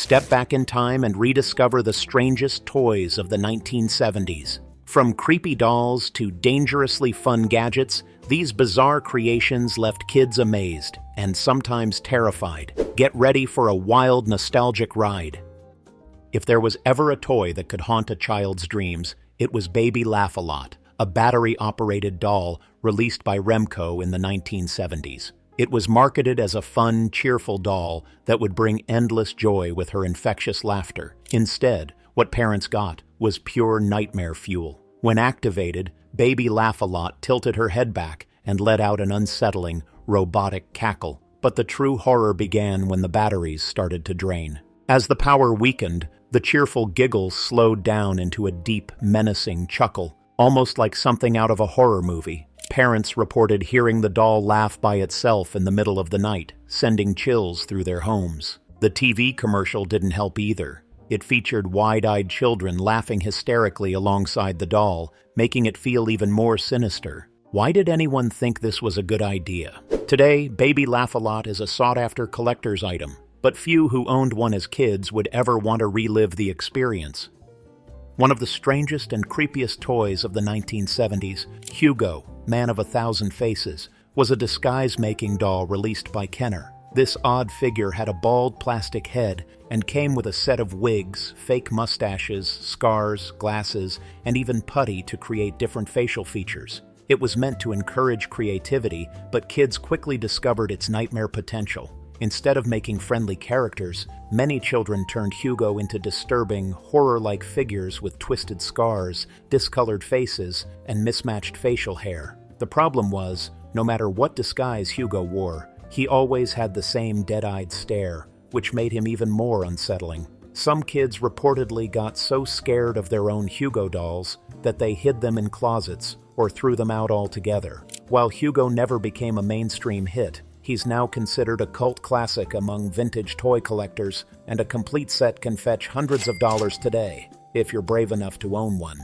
Step back in time and rediscover the strangest toys of the 1970s. From creepy dolls to dangerously fun gadgets, these bizarre creations left kids amazed and sometimes terrified. Get ready for a wild, nostalgic ride. If there was ever a toy that could haunt a child's dreams, it was Baby Laugh-A-Lot, a battery-operated doll released by Remco in the 1970s. It was marketed as a fun, cheerful doll that would bring endless joy with her infectious laughter. Instead, what parents got was pure nightmare fuel. When activated, Baby Laugh-A-Lot tilted her head back and let out an unsettling, robotic cackle. But the true horror began when the batteries started to drain. As the power weakened, the cheerful giggle slowed down into a deep, menacing chuckle, almost like something out of a horror movie. Parents reported hearing the doll laugh by itself in the middle of the night, sending chills through their homes. The TV commercial didn't help either. It featured wide-eyed children laughing hysterically alongside the doll, making it feel even more sinister. Why did anyone think this was a good idea? Today, Baby Laugh-A-Lot is a sought-after collector's item, but few who owned one as kids would ever want to relive the experience. One of the strangest and creepiest toys of the 1970s, Hugo, Man of 1,000 Faces, was a disguise-making doll released by Kenner. This odd figure had a bald plastic head and came with a set of wigs, fake mustaches, scars, glasses, and even putty to create different facial features. It was meant to encourage creativity, but kids quickly discovered its nightmare potential. Instead of making friendly characters, many children turned Hugo into disturbing, horror-like figures with twisted scars, discolored faces, and mismatched facial hair. The problem was, no matter what disguise Hugo wore, he always had the same dead-eyed stare, which made him even more unsettling. Some kids reportedly got so scared of their own Hugo dolls that they hid them in closets or threw them out altogether. While Hugo never became a mainstream hit, he's now considered a cult classic among vintage toy collectors, and a complete set can fetch hundreds of dollars today, if you're brave enough to own one.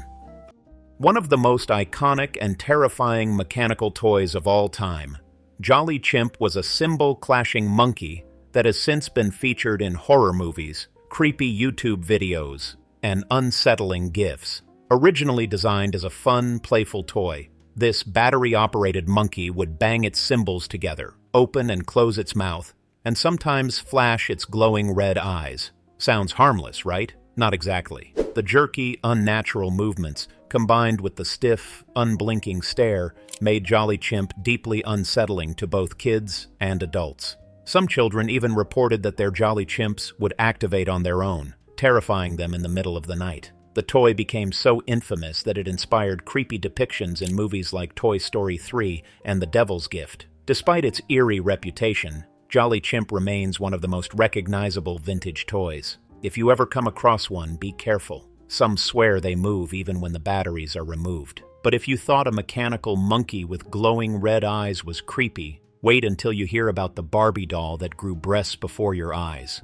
One of the most iconic and terrifying mechanical toys of all time, Jolly Chimp was a cymbal-clashing monkey that has since been featured in horror movies, creepy YouTube videos, and unsettling GIFs. Originally designed as a fun, playful toy, this battery-operated monkey would bang its cymbals together, open and close its mouth, and sometimes flash its glowing red eyes. Sounds harmless, right? Not exactly. The jerky, unnatural movements, combined with the stiff, unblinking stare, made Jolly Chimp deeply unsettling to both kids and adults. Some children even reported that their Jolly Chimps would activate on their own, terrifying them in the middle of the night. The toy became so infamous that it inspired creepy depictions in movies like Toy Story 3 and The Devil's Gift. Despite its eerie reputation, Jolly Chimp remains one of the most recognizable vintage toys. If you ever come across one, be careful. Some swear they move even when the batteries are removed. But if you thought a mechanical monkey with glowing red eyes was creepy, wait until you hear about the Barbie doll that grew breasts before your eyes.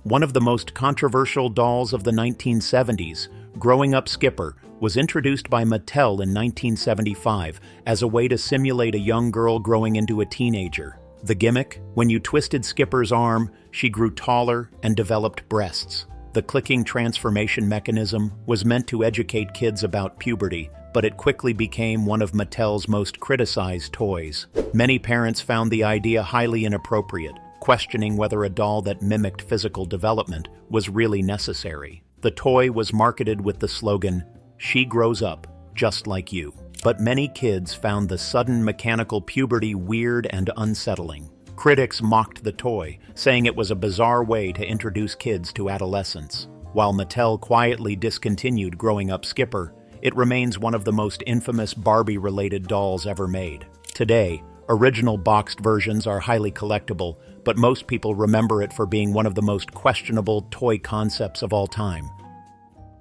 One of the most controversial dolls of the 1970s, Growing Up Skipper, was introduced by Mattel in 1975 as a way to simulate a young girl growing into a teenager. The gimmick? When you twisted Skipper's arm, she grew taller and developed breasts. The clicking transformation mechanism was meant to educate kids about puberty, but it quickly became one of Mattel's most criticized toys. Many parents found the idea highly inappropriate, questioning whether a doll that mimicked physical development was really necessary. The toy was marketed with the slogan, "She grows up, just like you." But many kids found the sudden mechanical puberty weird and unsettling. Critics mocked the toy, saying it was a bizarre way to introduce kids to adolescence. While Mattel quietly discontinued Growing Up Skipper, it remains one of the most infamous Barbie-related dolls ever made. Today, original boxed versions are highly collectible, but most people remember it for being one of the most questionable toy concepts of all time.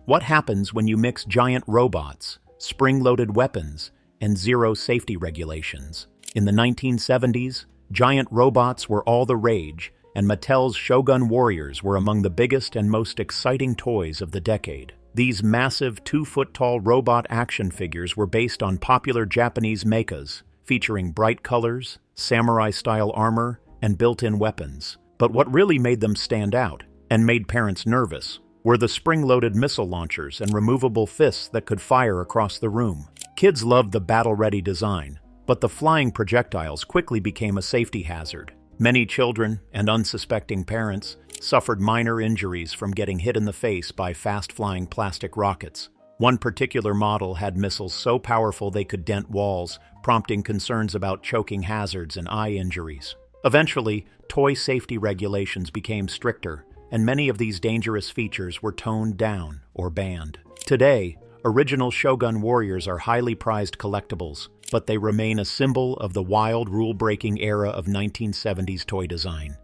What happens when you mix giant robots, spring-loaded weapons, and zero safety regulations? In the 1970s, giant robots were all the rage, and Mattel's Shogun Warriors were among the biggest and most exciting toys of the decade. These massive 2-foot-tall robot action figures were based on popular Japanese mechas, featuring bright colors, samurai-style armor, and built-in weapons. But what really made them stand out, and made parents nervous were the spring-loaded missile launchers and removable fists that could fire across the room. Kids loved the battle-ready design, but the flying projectiles quickly became a safety hazard. Many children and unsuspecting parents suffered minor injuries from getting hit in the face by fast-flying plastic rockets. One particular model had missiles so powerful they could dent walls, prompting concerns about choking hazards and eye injuries. Eventually, toy safety regulations became stricter, and many of these dangerous features were toned down or banned. Today, original Shogun Warriors are highly prized collectibles, but they remain a symbol of the wild, rule-breaking era of 1970s toy design.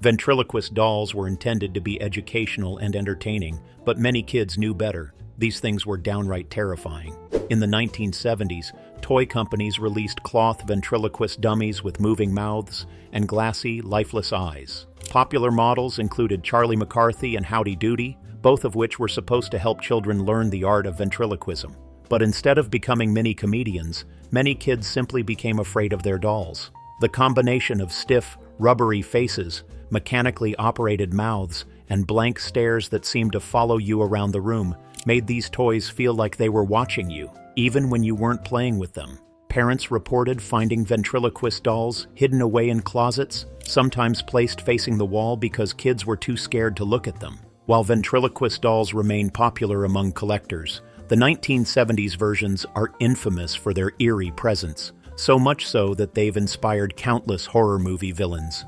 Ventriloquist dolls were intended to be educational and entertaining, but many kids knew better. These things were downright terrifying. In the 1970s, toy companies released cloth ventriloquist dummies with moving mouths and glassy, lifeless eyes. Popular models included Charlie McCarthy and Howdy Doody, both of which were supposed to help children learn the art of ventriloquism. But instead of becoming mini comedians, many kids simply became afraid of their dolls. The combination of stiff, rubbery faces, mechanically operated mouths, and blank stares that seemed to follow you around the room made these toys feel like they were watching you, even when you weren't playing with them. Parents reported finding ventriloquist dolls hidden away in closets, sometimes placed facing the wall because kids were too scared to look at them. While ventriloquist dolls remain popular among collectors, the 1970s versions are infamous for their eerie presence, so much so that they've inspired countless horror movie villains.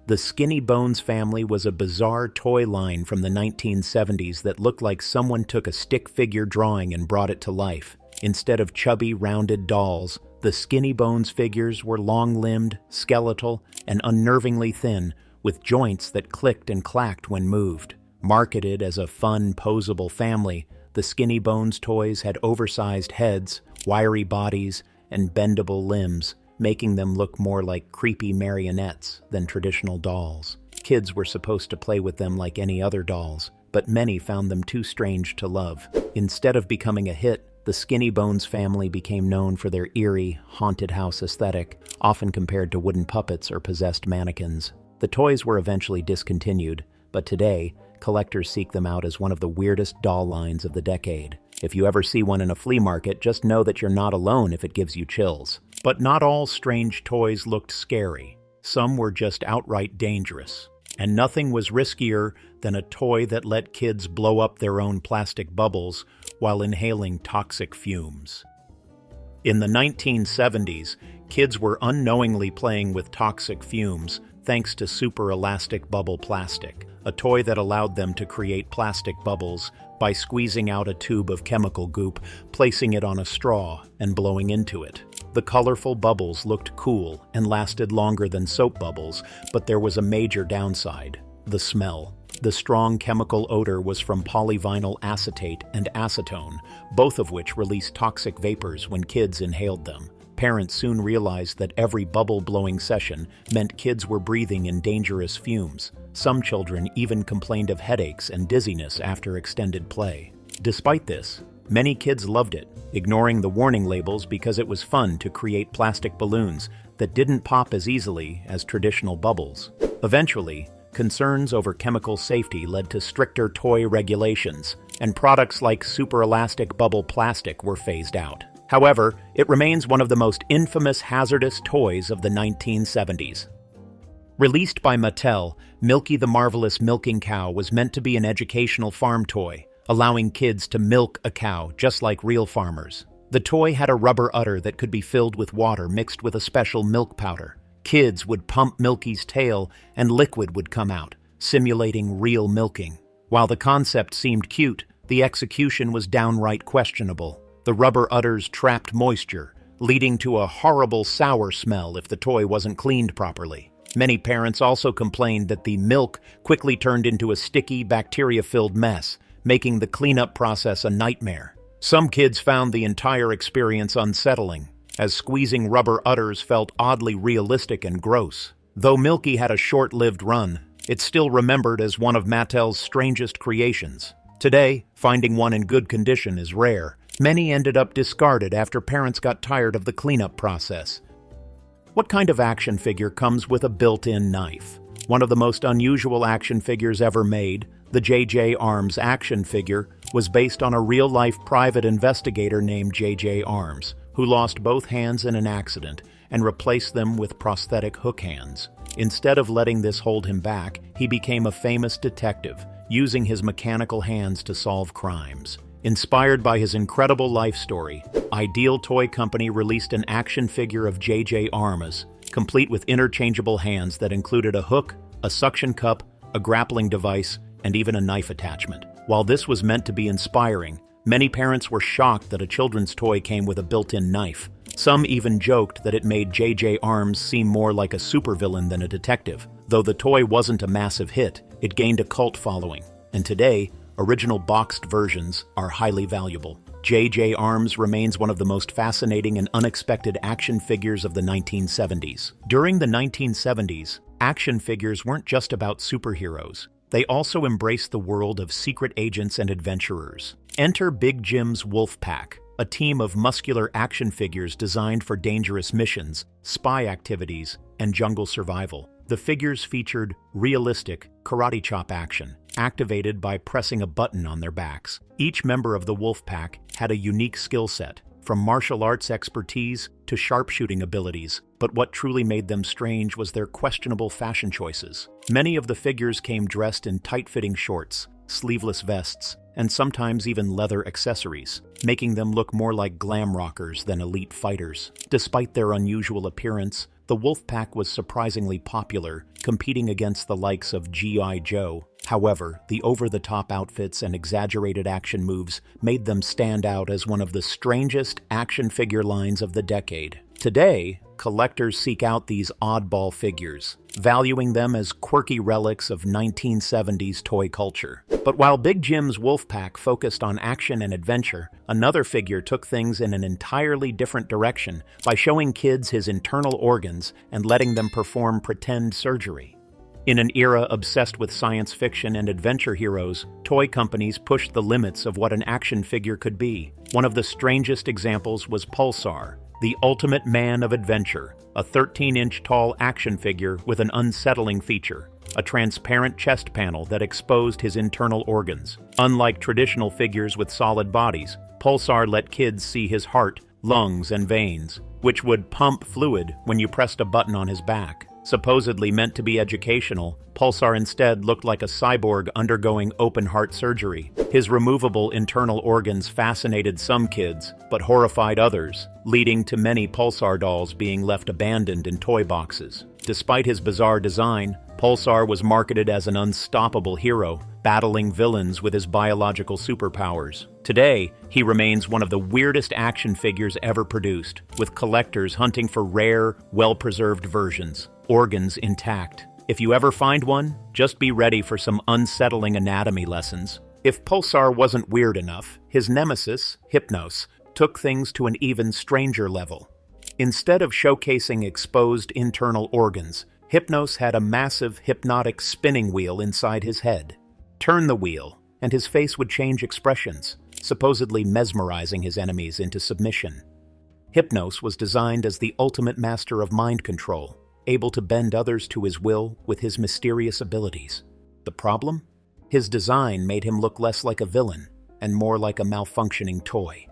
The Skinny Bones family was a bizarre toy line from the 1970s that looked like someone took a stick figure drawing and brought it to life. Instead of chubby, rounded dolls, the Skinny Bones figures were long-limbed, skeletal, and unnervingly thin, with joints that clicked and clacked when moved. Marketed as a fun, posable family, the Skinny Bones toys had oversized heads, wiry bodies, and bendable limbs, making them look more like creepy marionettes than traditional dolls. Kids were supposed to play with them like any other dolls, but many found them too strange to love. Instead of becoming a hit, the Skinny Bones family became known for their eerie, haunted house aesthetic, often compared to wooden puppets or possessed mannequins. The toys were eventually discontinued, but today, collectors seek them out as one of the weirdest doll lines of the decade. If you ever see one in a flea market, just know that you're not alone if it gives you chills. But not all strange toys looked scary. Some were just outright dangerous. And nothing was riskier than a toy that let kids blow up their own plastic bubbles while inhaling toxic fumes. In the 1970s, kids were unknowingly playing with toxic fumes thanks to super elastic bubble plastic, a toy that allowed them to create plastic bubbles by squeezing out a tube of chemical goop, placing it on a straw, and blowing into it. The colorful bubbles looked cool and lasted longer than soap bubbles, but there was a major downside: the smell. The strong chemical odor was from polyvinyl acetate and acetone, both of which released toxic vapors when kids inhaled them. Parents soon realized that every bubble-blowing session meant kids were breathing in dangerous fumes. Some children even complained of headaches and dizziness after extended play. Despite this, many kids loved it, ignoring the warning labels because it was fun to create plastic balloons that didn't pop as easily as traditional bubbles. Eventually, concerns over chemical safety led to stricter toy regulations, and products like super elastic bubble plastic were phased out. However, it remains one of the most infamous hazardous toys of the 1970s. Released by Mattel, Milky the Marvelous Milking Cow was meant to be an educational farm toy, allowing kids to milk a cow just like real farmers. The toy had a rubber udder that could be filled with water mixed with a special milk powder. Kids would pump Milky's tail and liquid would come out, simulating real milking. While the concept seemed cute, the execution was downright questionable. The rubber udders trapped moisture, leading to a horrible sour smell if the toy wasn't cleaned properly. Many parents also complained that the milk quickly turned into a sticky, bacteria-filled mess, making the cleanup process a nightmare. Some kids found the entire experience unsettling, as squeezing rubber udders felt oddly realistic and gross. Though Milky had a short-lived run, it's still remembered as one of Mattel's strangest creations. Today, finding one in good condition is rare. Many ended up discarded after parents got tired of the cleanup process. What kind of action figure comes with a built-in knife? One of the most unusual action figures ever made, the J.J. Arms action figure, was based on a real-life private investigator named J.J. Arms, who lost both hands in an accident and replaced them with prosthetic hook hands. Instead of letting this hold him back, he became a famous detective, using his mechanical hands to solve crimes. Inspired by his incredible life story, Ideal Toy Company released an action figure of J.J. Arms, complete with interchangeable hands that included a hook, a suction cup, a grappling device, and even a knife attachment. While this was meant to be inspiring, many parents were shocked that a children's toy came with a built-in knife. Some even joked that it made J.J. Arms seem more like a supervillain than a detective. Though the toy wasn't a massive hit, it gained a cult following, and today, original boxed versions are highly valuable. J.J. Arms remains one of the most fascinating and unexpected action figures of the 1970s. During the 1970s, action figures weren't just about superheroes. They also embraced the world of secret agents and adventurers. Enter Big Jim's Wolf Pack, a team of muscular action figures designed for dangerous missions, spy activities, and jungle survival. The figures featured realistic karate chop action, activated by pressing a button on their backs. Each member of the Wolf Pack had a unique skill set, from martial arts expertise to sharpshooting abilities, but what truly made them strange was their questionable fashion choices. Many of the figures came dressed in tight-fitting shorts, sleeveless vests, and sometimes even leather accessories, making them look more like glam rockers than elite fighters. Despite their unusual appearance, the Wolfpack was surprisingly popular, competing against the likes of G.I. Joe. However, the over-the-top outfits and exaggerated action moves made them stand out as one of the strangest action figure lines of the decade. Today, collectors seek out these oddball figures, valuing them as quirky relics of 1970s toy culture. But while Big Jim's Wolfpack focused on action and adventure, another figure took things in an entirely different direction by showing kids his internal organs and letting them perform pretend surgery. In an era obsessed with science fiction and adventure heroes, toy companies pushed the limits of what an action figure could be. One of the strangest examples was Pulsar, the ultimate man of adventure, a 13-inch tall action figure with an unsettling feature, a transparent chest panel that exposed his internal organs. Unlike traditional figures with solid bodies, Pulsar let kids see his heart, lungs, and veins, which would pump fluid when you pressed a button on his back. Supposedly meant to be educational, Pulsar instead looked like a cyborg undergoing open-heart surgery. His removable internal organs fascinated some kids, but horrified others, leading to many Pulsar dolls being left abandoned in toy boxes. Despite his bizarre design, Pulsar was marketed as an unstoppable hero, battling villains with his biological superpowers. Today, he remains one of the weirdest action figures ever produced, with collectors hunting for rare, well-preserved versions, organs intact. If you ever find one, just be ready for some unsettling anatomy lessons. If Pulsar wasn't weird enough, his nemesis, Hypnos, took things to an even stranger level. Instead of showcasing exposed internal organs, Hypnos had a massive hypnotic spinning wheel inside his head. Turn the wheel, and his face would change expressions, supposedly mesmerizing his enemies into submission. Hypnos was designed as the ultimate master of mind control, able to bend others to his will with his mysterious abilities. The problem? His design made him look less like a villain and more like a malfunctioning toy.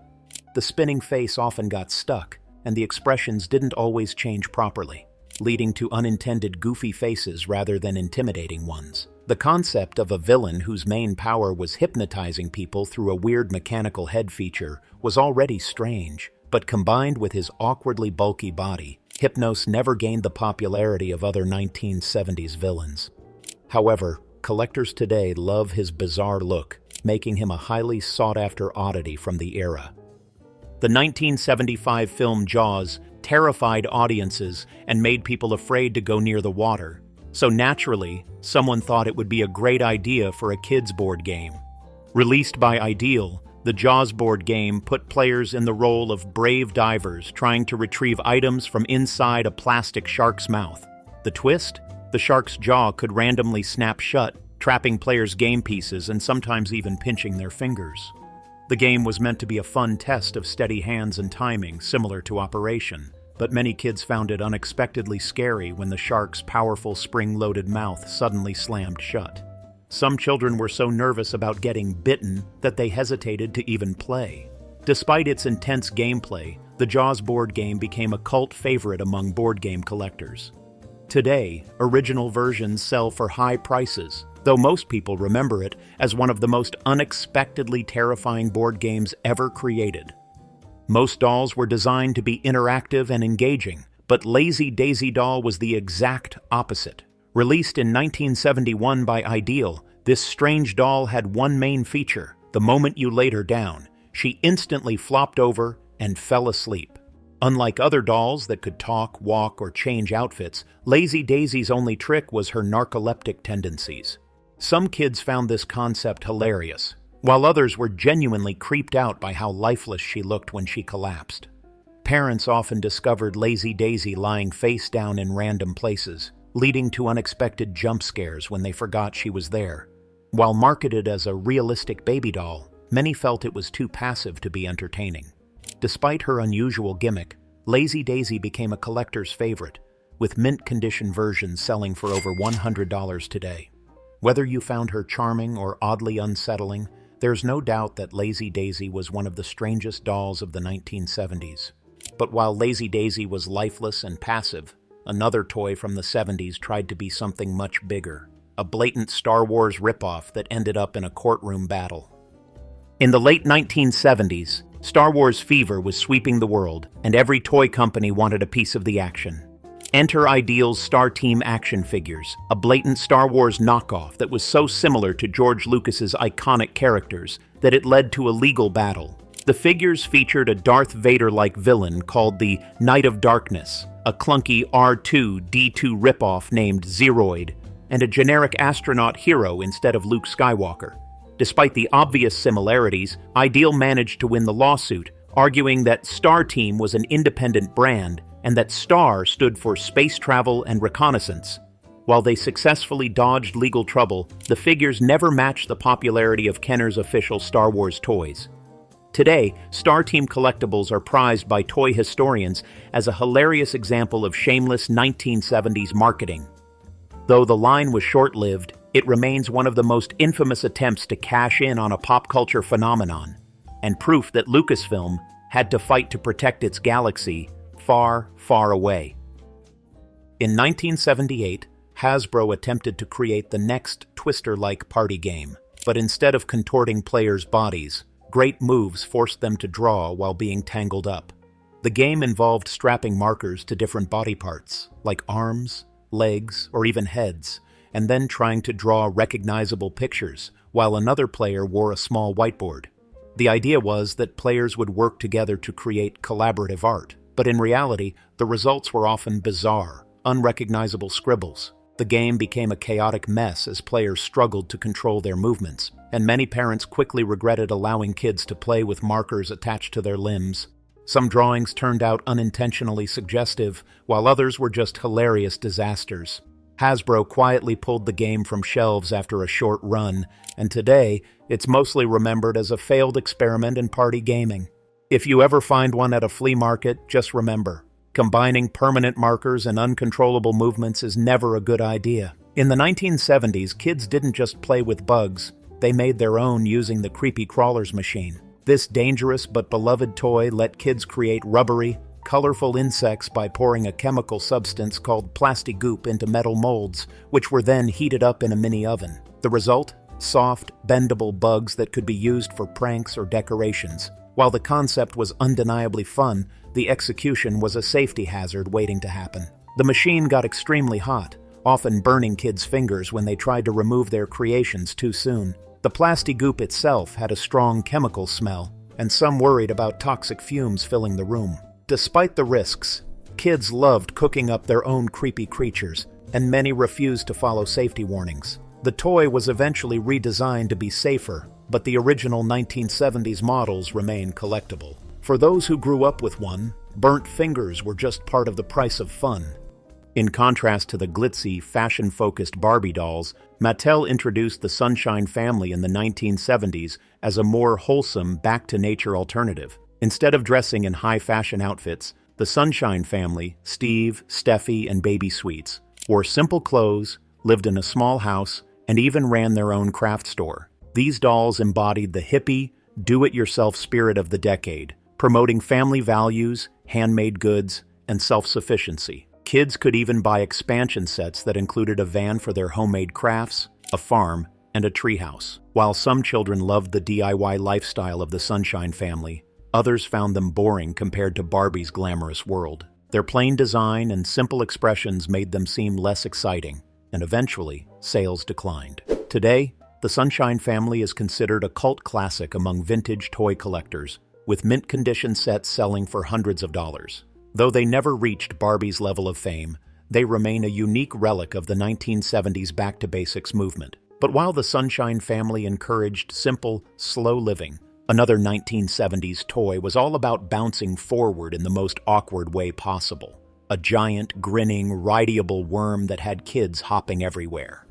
The spinning face often got stuck, and the expressions didn't always change properly, leading to unintended goofy faces rather than intimidating ones. The concept of a villain whose main power was hypnotizing people through a weird mechanical head feature was already strange, but combined with his awkwardly bulky body, Hypnos never gained the popularity of other 1970s villains. However, collectors today love his bizarre look, making him a highly sought-after oddity from the era. The 1975 film Jaws terrified audiences and made people afraid to go near the water. So naturally, someone thought it would be a great idea for a kids' board game. Released by Ideal, the Jaws board game put players in the role of brave divers trying to retrieve items from inside a plastic shark's mouth. The twist? The shark's jaw could randomly snap shut, trapping players' game pieces and sometimes even pinching their fingers. The game was meant to be a fun test of steady hands and timing, similar to Operation. but many kids found it unexpectedly scary when the shark's powerful spring-loaded mouth suddenly slammed shut. Some children were so nervous about getting bitten that they hesitated to even play. Despite its intense gameplay, the Jaws board game became a cult favorite among board game collectors. Today, original versions sell for high prices, though most people remember it as one of the most unexpectedly terrifying board games ever created. Most dolls were designed to be interactive and engaging, but Lazy Daisy Doll was the exact opposite. Released in 1971 by Ideal, this strange doll had one main feature: the moment you laid her down, she instantly flopped over and fell asleep. Unlike other dolls that could talk, walk, or change outfits, Lazy Daisy's only trick was her narcoleptic tendencies. Some kids found this concept hilarious, while others were genuinely creeped out by how lifeless she looked when she collapsed. Parents often discovered Lazy Daisy lying face down in random places, leading to unexpected jump scares when they forgot she was there. While marketed as a realistic baby doll, many felt it was too passive to be entertaining. Despite her unusual gimmick, Lazy Daisy became a collector's favorite, with mint-condition versions selling for over $100 today. Whether you found her charming or oddly unsettling, there's no doubt that Lazy Daisy was one of the strangest dolls of the 1970s. But while Lazy Daisy was lifeless and passive, another toy from the 70s tried to be something much bigger, a blatant Star Wars ripoff that ended up in a courtroom battle. In the late 1970s, Star Wars fever was sweeping the world, and every toy company wanted a piece of the action. Enter Ideal's Star Team action figures, a blatant Star Wars knockoff that was so similar to George Lucas's iconic characters that it led to a legal battle. The figures featured a Darth Vader-like villain called the Knight of Darkness, a clunky R2-D2 ripoff named Zeroid, and a generic astronaut hero instead of Luke Skywalker. Despite the obvious similarities, Ideal managed to win the lawsuit, arguing that Star Team was an independent brand and that STAR stood for space travel and reconnaissance. While they successfully dodged legal trouble, the figures never matched the popularity of Kenner's official Star Wars toys. Today, Star Team collectibles are prized by toy historians as a hilarious example of shameless 1970s marketing. Though the line was short-lived, it remains one of the most infamous attempts to cash in on a pop culture phenomenon, and proof that Lucasfilm had to fight to protect its galaxy far, far away. In 1978, Hasbro attempted to create the next Twister-like party game, but instead of contorting players' bodies, great moves forced them to draw while being tangled up. The game involved strapping markers to different body parts, like arms, legs, or even heads, and then trying to draw recognizable pictures, while another player wore a small whiteboard. The idea was that players would work together to create collaborative art, but in reality, the results were often bizarre, unrecognizable scribbles. The game became a chaotic mess as players struggled to control their movements, and many parents quickly regretted allowing kids to play with markers attached to their limbs. Some drawings turned out unintentionally suggestive, while others were just hilarious disasters. Hasbro quietly pulled the game from shelves after a short run, and today, it's mostly remembered as a failed experiment in party gaming. If you ever find one at a flea market, just remember, combining permanent markers and uncontrollable movements is never a good idea. In the 1970s, kids didn't just play with bugs, they made their own using the Creepy Crawlers machine. This dangerous but beloved toy let kids create rubbery, colorful insects by pouring a chemical substance called plastigoop into metal molds, which were then heated up in a mini oven. The result? Soft, bendable bugs that could be used for pranks or decorations. While the concept was undeniably fun, the execution was a safety hazard waiting to happen. The machine got extremely hot, often burning kids' fingers when they tried to remove their creations too soon. The plastigoop itself had a strong chemical smell, and some worried about toxic fumes filling the room. Despite the risks, kids loved cooking up their own creepy creatures, and many refused to follow safety warnings. The toy was eventually redesigned to be safer, but the original 1970s models remain collectible. For those who grew up with one, burnt fingers were just part of the price of fun. In contrast to the glitzy, fashion-focused Barbie dolls, Mattel introduced the Sunshine family in the 1970s as a more wholesome, back-to-nature alternative. Instead of dressing in high-fashion outfits, The Sunshine family, Steve, Steffi, and Baby Sweets, wore simple clothes, lived in a small house, and even ran their own craft store. These dolls embodied the hippie, do-it-yourself spirit of the decade, promoting family values, handmade goods, and self-sufficiency. Kids could even buy expansion sets that included a van for their homemade crafts, a farm, and a treehouse. While some children loved the DIY lifestyle of the Sunshine family, others found them boring compared to Barbie's glamorous world. Their plain design and simple expressions made them seem less exciting, and eventually, sales declined. Today, the Sunshine family is considered a cult classic among vintage toy collectors, with mint-condition sets selling for hundreds of dollars. Though they never reached Barbie's level of fame, they remain a unique relic of the 1970s back-to-basics movement. But while the Sunshine family encouraged simple, slow living, another 1970s toy was all about bouncing forward in the most awkward way possible. A giant, grinning, rideable worm that had kids hopping everywhere.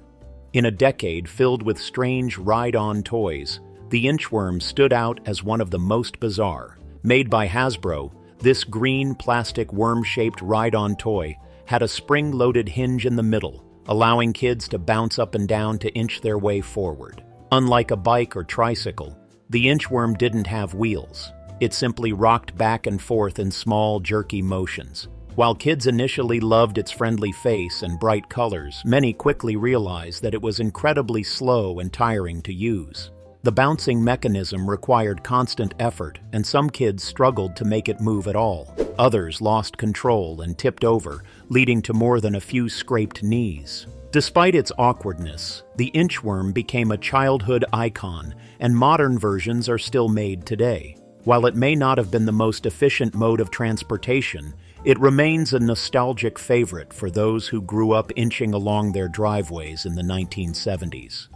In a decade filled with strange ride-on toys, the Inchworm stood out as one of the most bizarre. Made by Hasbro, this green plastic worm-shaped ride-on toy had a spring-loaded hinge in the middle, allowing kids to bounce up and down to inch their way forward. Unlike a bike or tricycle, the Inchworm didn't have wheels. It simply rocked back and forth in small, jerky motions. While kids initially loved its friendly face and bright colors, many quickly realized that it was incredibly slow and tiring to use. The bouncing mechanism required constant effort, and some kids struggled to make it move at all. Others lost control and tipped over, leading to more than a few scraped knees. Despite its awkwardness, the Inchworm became a childhood icon, and modern versions are still made today. While it may not have been the most efficient mode of transportation, it remains a nostalgic favorite for those who grew up inching along their driveways in the 1970s.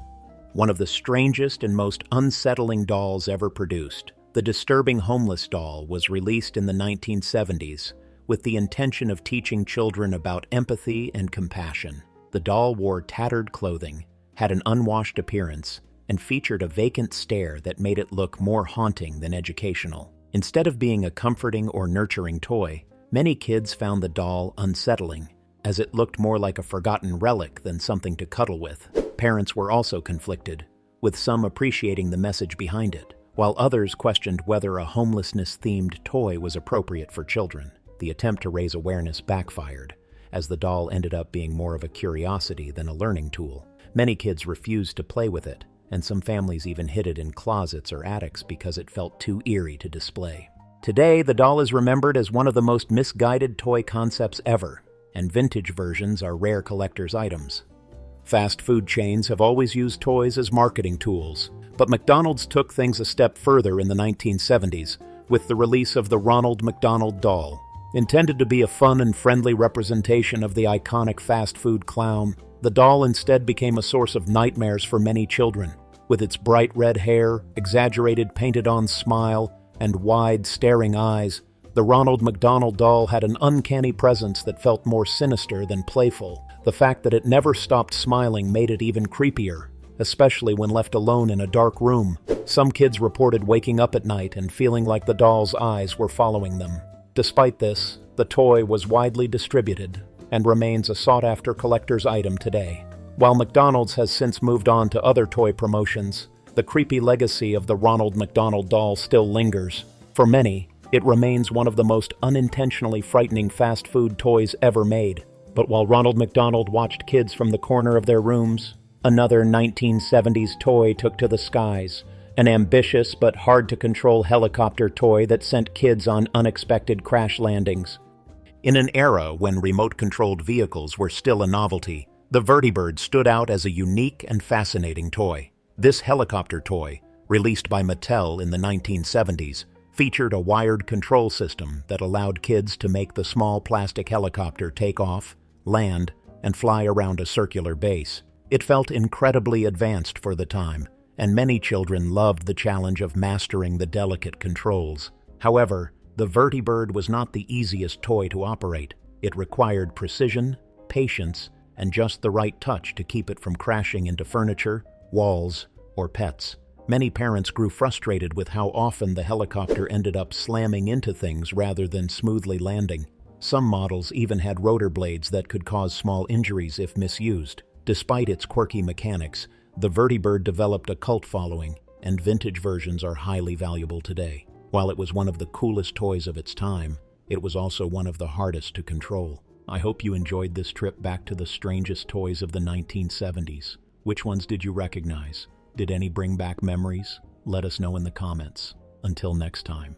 One of the strangest and most unsettling dolls ever produced, the disturbing homeless doll was released in the 1970s with the intention of teaching children about empathy and compassion. The doll wore tattered clothing, had an unwashed appearance, and featured a vacant stare that made it look more haunting than educational. Instead of being a comforting or nurturing toy, many kids found the doll unsettling, as it looked more like a forgotten relic than something to cuddle with. Parents were also conflicted, with some appreciating the message behind it, while others questioned whether a homelessness-themed toy was appropriate for children. The attempt to raise awareness backfired, as the doll ended up being more of a curiosity than a learning tool. Many kids refused to play with it, and some families even hid it in closets or attics because it felt too eerie to display. Today, the doll is remembered as one of the most misguided toy concepts ever, and vintage versions are rare collector's items. Fast food chains have always used toys as marketing tools, but McDonald's took things a step further in the 1970s with the release of the Ronald McDonald doll. Intended to be a fun and friendly representation of the iconic fast food clown, the doll instead became a source of nightmares for many children. With its bright red hair, exaggerated painted-on smile, and wide, staring eyes, the Ronald McDonald doll had an uncanny presence that felt more sinister than playful. The fact that it never stopped smiling made it even creepier, especially when left alone in a dark room. Some kids reported waking up at night and feeling like the doll's eyes were following them. Despite this, the toy was widely distributed and remains a sought-after collector's item today. While McDonald's has since moved on to other toy promotions, the creepy legacy of the Ronald McDonald doll still lingers. For many, it remains one of the most unintentionally frightening fast food toys ever made. But while Ronald McDonald watched kids from the corner of their rooms, another 1970s toy took to the skies, an ambitious but hard-to-control helicopter toy that sent kids on unexpected crash landings. In an era when remote-controlled vehicles were still a novelty, the Vertibird stood out as a unique and fascinating toy. This helicopter toy, released by Mattel in the 1970s, featured a wired control system that allowed kids to make the small plastic helicopter take off, land, and fly around a circular base. It felt incredibly advanced for the time, and many children loved the challenge of mastering the delicate controls. However, the Vertibird was not the easiest toy to operate. It required precision, patience, and just the right touch to keep it from crashing into furniture, walls, or pets. Many parents grew frustrated with how often the helicopter ended up slamming into things rather than smoothly landing. Some models even had rotor blades that could cause small injuries if misused. Despite its quirky mechanics, the Vertibird developed a cult following, and vintage versions are highly valuable today. While it was one of the coolest toys of its time, it was also one of the hardest to control. I hope you enjoyed this trip back to the strangest toys of the 1970s. Which ones did you recognize? Did any bring back memories? Let us know in the comments. Until next time.